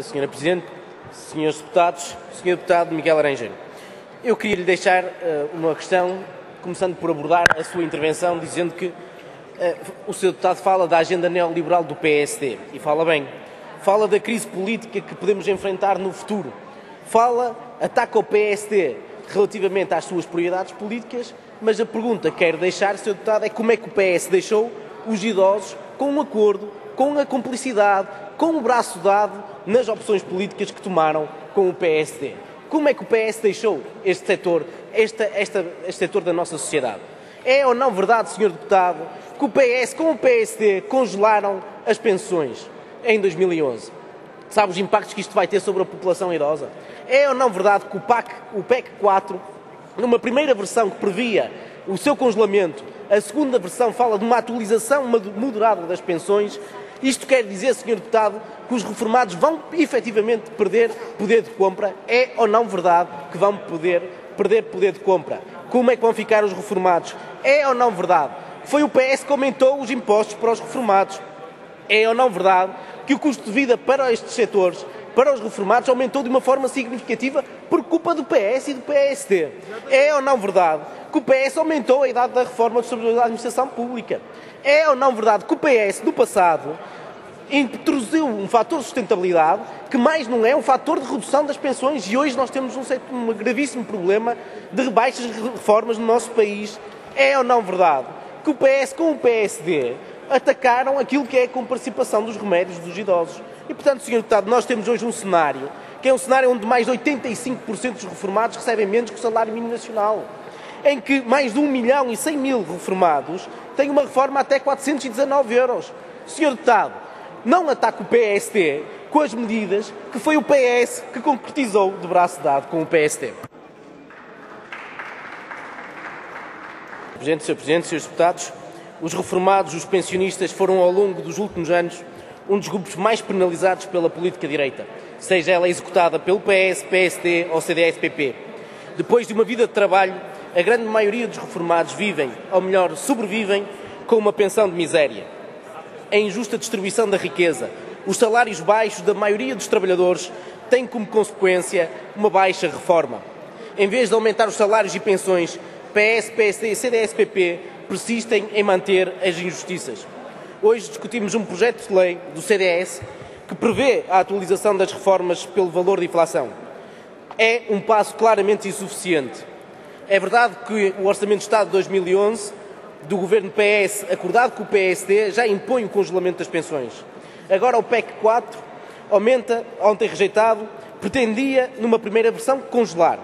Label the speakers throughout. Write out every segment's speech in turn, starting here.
Speaker 1: Senhora Presidente, senhores deputados, Senhor Deputado Miguel Aranjeiro, eu queria lhe deixar uma questão, começando por abordar a sua intervenção, dizendo que o Sr. Deputado fala da agenda neoliberal do PSD, e fala bem. Fala da crise política que podemos enfrentar no futuro. Ataca o PSD relativamente às suas prioridades políticas, mas a pergunta que quero deixar, Sr. Deputado, é como é que o PS deixou os idosos com um acordo, com a cumplicidade, com o braço dado nas opções políticas que tomaram com o PSD. Como é que o PS deixou este setor, este setor da nossa sociedade? É ou não verdade, Sr. Deputado, que o PS com o PSD congelaram as pensões em 2011? Sabe os impactos que isto vai ter sobre a população idosa? É ou não verdade que o PEC 4, numa primeira versão que previa o seu congelamento, a segunda versão fala de uma atualização moderada das pensões? Isto quer dizer, Sr. Deputado, que os reformados vão efetivamente perder poder de compra? É ou não verdade que vão perder poder de compra? Como é que vão ficar os reformados? É ou não verdade que foi o PS que aumentou os impostos para os reformados? É ou não verdade que o custo de vida para estes setores, para os reformados, aumentou de uma forma significativa por culpa do PS e do PSD? É ou não verdade que o PS aumentou a idade da reforma da administração pública? É ou não verdade que o PS, no passado, introduziu um fator de sustentabilidade que mais não é um fator de redução das pensões, e hoje nós temos um gravíssimo problema de rebaixas de reformas no nosso país? É ou não verdade que o PS com o PSD atacaram aquilo que é a comparticipação dos remédios dos idosos? E, portanto, Sr. Deputado, nós temos hoje um cenário que é um cenário onde mais de 85% dos reformados recebem menos que o salário mínimo nacional, em que mais de 1.100.000 reformados têm uma reforma até 419 euros. Sr. Deputado, não ataque o PSD com as medidas que foi o PS que concretizou de braço dado com o PSD. Sr. Presidente, Srs. Deputados, os reformados, os pensionistas, foram ao longo dos últimos anos um dos grupos mais penalizados pela política direita, seja ela executada pelo PS, PSD ou CDS-PP. Depois de uma vida de trabalho, a grande maioria dos reformados vivem, ou melhor, sobrevivem, com uma pensão de miséria. A injusta distribuição da riqueza, os salários baixos da maioria dos trabalhadores têm como consequência uma baixa reforma. Em vez de aumentar os salários e pensões, PS, PSD e CDS-PP persistem em manter as injustiças. Hoje discutimos um projeto de lei do CDS que prevê a atualização das reformas pelo valor de inflação. É um passo claramente insuficiente. É verdade que o Orçamento de Estado de 2011 do governo PS, acordado com o PSD, já impõe o congelamento das pensões. Agora o PEC 4 aumenta, ontem rejeitado, pretendia, numa primeira versão, congelar.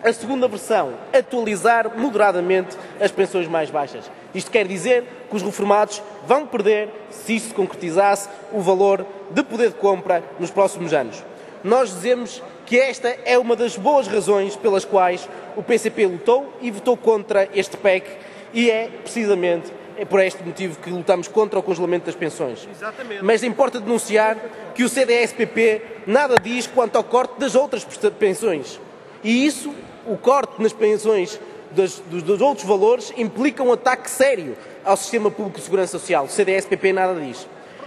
Speaker 1: A segunda versão, atualizar moderadamente as pensões mais baixas. Isto quer dizer que os reformados vão perder, se isso se concretizasse, o valor de poder de compra nos próximos anos. Nós dizemos que esta é uma das boas razões pelas quais o PCP lutou e votou contra este PEC, e é precisamente por este motivo que lutamos contra o congelamento das pensões.
Speaker 2: Exatamente.
Speaker 1: Mas importa denunciar que o CDS-PP nada diz quanto ao corte das outras pensões. E isso, o corte nas pensões dos outros valores, implica um ataque sério ao sistema público de segurança social. O CDS-PP nada diz.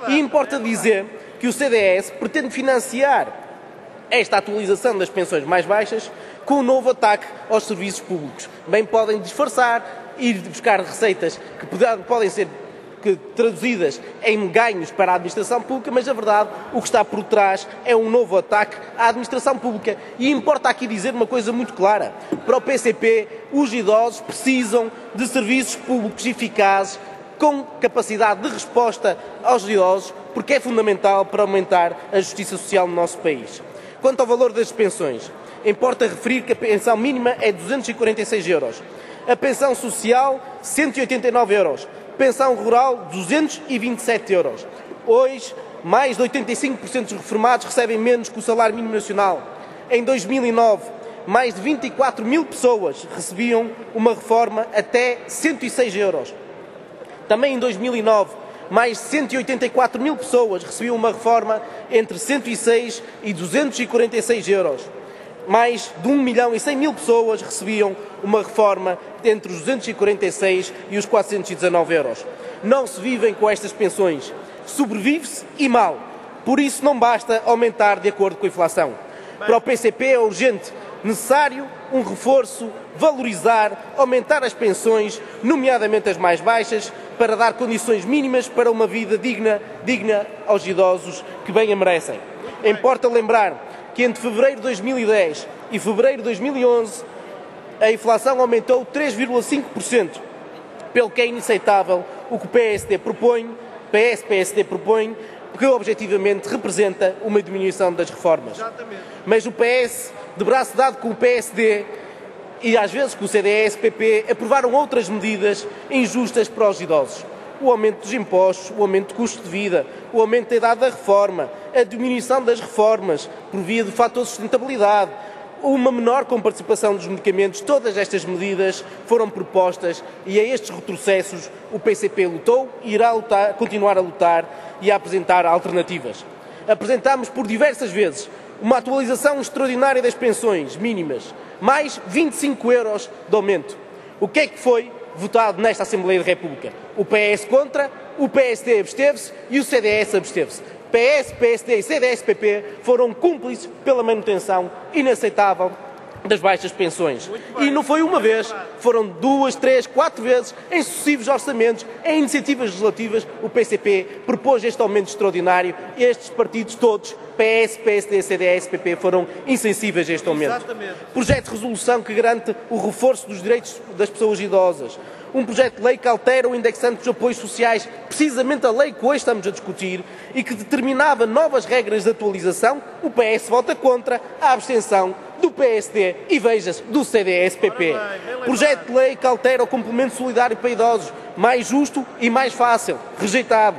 Speaker 1: E importa dizer que o CDS pretende financiar esta atualização das pensões mais baixas com um novo ataque aos serviços públicos. Bem podem disfarçar, ir buscar receitas que podem ser traduzidas em ganhos para a administração pública, mas a verdade, o que está por trás é um novo ataque à administração pública. E importa aqui dizer uma coisa muito clara. Para o PCP, os idosos precisam de serviços públicos eficazes, com capacidade de resposta aos idosos, porque é fundamental para aumentar a justiça social no nosso país. Quanto ao valor das pensões, importa referir que a pensão mínima é 246 euros. A pensão social, 189 euros. Pensão rural, 227 euros. Hoje, mais de 85% dos reformados recebem menos que o salário mínimo nacional. Em 2009, mais de 24.000 pessoas recebiam uma reforma até 106 euros. Também em 2009, mais de 184.000 pessoas recebiam uma reforma entre 106 e 246 euros. Mais de 1.100.000 pessoas recebiam uma reforma entre os 246 e os 419 euros. Não se vivem com estas pensões. Sobrevive-se e mal. Por isso não basta aumentar de acordo com a inflação. Para o PCP é urgente, necessário um reforço, valorizar, aumentar as pensões, nomeadamente as mais baixas, para dar condições mínimas para uma vida digna aos idosos que bem a merecem. Importa lembrar que entre fevereiro de 2010 e fevereiro de 2011 a inflação aumentou 3,5%, pelo que é inaceitável o que o PSD propõe, que objetivamente representa uma diminuição das reformas.
Speaker 2: Exatamente.
Speaker 1: Mas o PS, de braço dado com o PSD e às vezes com o CDS-PP, aprovaram outras medidas injustas para os idosos. O aumento dos impostos, o aumento do custo de vida, o aumento da idade da reforma, a diminuição das reformas por via do fator de sustentabilidade, uma menor comparticipação dos medicamentos, todas estas medidas foram propostas e a estes retrocessos o PCP lutou e irá continuar a lutar e a apresentar alternativas. Apresentámos por diversas vezes uma atualização extraordinária das pensões mínimas, mais 25 euros de aumento. O que é que foi votado nesta Assembleia da República? O PS contra, o PSD absteve-se e o CDS absteve-se. PS, PSD e CDS-PP foram cúmplices pela manutenção inaceitável das baixas pensões. E não foi uma vez, foram 2, 3, 4 vezes, em sucessivos orçamentos, em iniciativas legislativas, o PCP propôs este aumento extraordinário e estes partidos todos, PS, PSD, CDS, PP, foram insensíveis a este aumento.
Speaker 2: Exatamente.
Speaker 1: Projeto de resolução que garante o reforço dos direitos das pessoas idosas. Um projeto de lei que altera o indexante dos apoios sociais, precisamente a lei que hoje estamos a discutir, e que determinava novas regras de atualização, o PS vota contra, a abstenção do PSD e, veja-se, do CDS-PP. Projeto de lei que altera o complemento solidário para idosos, mais justo e mais fácil, rejeitado.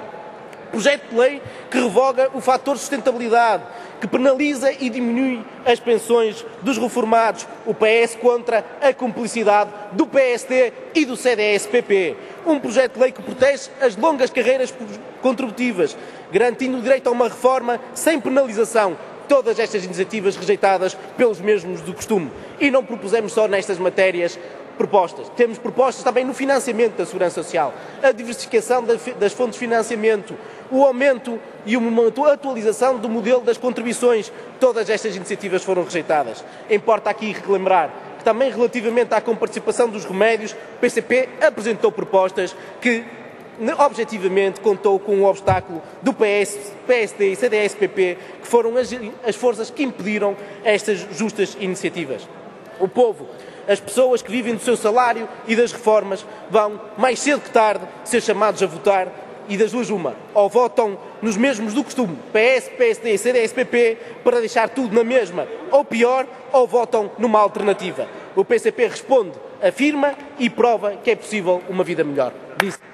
Speaker 1: Projeto de lei que revoga o fator de sustentabilidade, que penaliza e diminui as pensões dos reformados, o PS contra a cumplicidade do PSD e do CDS-PP. Um projeto de lei que protege as longas carreiras contributivas, garantindo o direito a uma reforma sem penalização. Todas estas iniciativas rejeitadas pelos mesmos do costume. E não propusemos só nestas matérias propostas. Temos propostas também no financiamento da Segurança Social, a diversificação das fontes de financiamento, o aumento e uma atualização do modelo das contribuições. Todas estas iniciativas foram rejeitadas. Importa aqui relembrar que também relativamente à comparticipação dos remédios, o PCP apresentou propostas que objetivamente contou com o obstáculo do PS, PSD e CDS-PP, que foram as forças que impediram estas justas iniciativas. O povo, as pessoas que vivem do seu salário e das reformas, vão, mais cedo que tarde, ser chamados a votar e das duas uma. Ou votam nos mesmos do costume, PS, PSD e CDS-PP, para deixar tudo na mesma, ou pior, ou votam numa alternativa. O PCP responde, afirma e prova que é possível uma vida melhor. Disse.